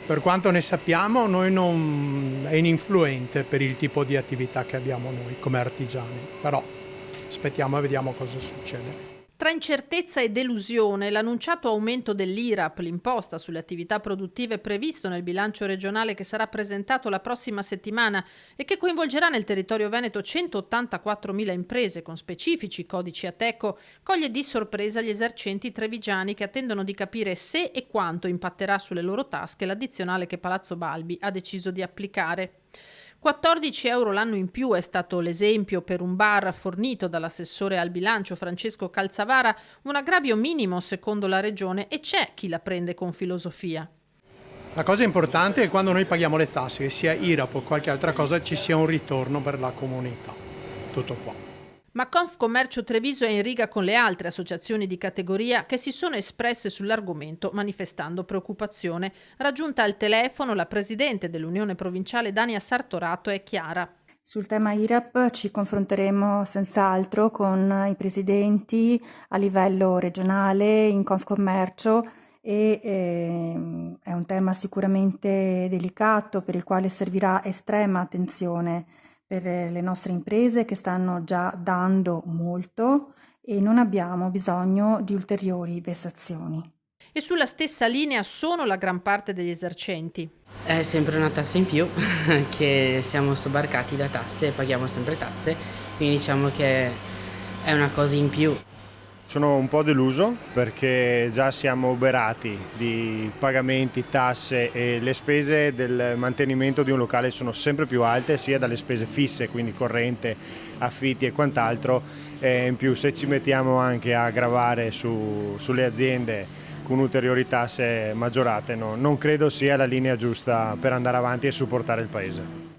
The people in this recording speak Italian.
Per quanto ne sappiamo, noi non è ininfluente per il tipo di attività che abbiamo noi come artigiani, però aspettiamo e vediamo cosa succede. Tra incertezza e delusione, l'annunciato aumento dell'IRAP, l'imposta sulle attività produttive previsto nel bilancio regionale che sarà presentato la prossima settimana e che coinvolgerà nel territorio veneto 184.000 imprese con specifici codici Ateco, coglie di sorpresa gli esercenti trevigiani che attendono di capire se e quanto impatterà sulle loro tasche l'addizionale che Palazzo Balbi ha deciso di applicare. 14 euro l'anno in più è stato l'esempio per un bar fornito dall'assessore al bilancio Francesco Calzavara, un aggravio minimo secondo la regione e c'è chi la prende con filosofia. La cosa importante è che quando noi paghiamo le tasse, che sia IRAP o qualche altra cosa, ci sia un ritorno per la comunità. Tutto qua. Ma Confcommercio Treviso è in riga con le altre associazioni di categoria che si sono espresse sull'argomento manifestando preoccupazione. Raggiunta al telefono la presidente dell'Unione Provinciale Dania Sartorato è chiara. Sul tema IRAP ci confronteremo senz'altro con i presidenti a livello regionale in Confcommercio e è un tema sicuramente delicato per il quale servirà estrema attenzione per le nostre imprese che stanno già dando molto e non abbiamo bisogno di ulteriori vessazioni. E sulla stessa linea sono la gran parte degli esercenti. È sempre una tassa in più, che siamo sobbarcati da tasse, paghiamo sempre tasse, quindi diciamo che è una cosa in più. Sono un po' deluso perché già siamo oberati di pagamenti, tasse e le spese del mantenimento di un locale sono sempre più alte, sia dalle spese fisse, quindi corrente, affitti e quant'altro, e in più se ci mettiamo anche a gravare sulle aziende con ulteriori tasse maggiorate, non credo sia la linea giusta per andare avanti e supportare il Paese.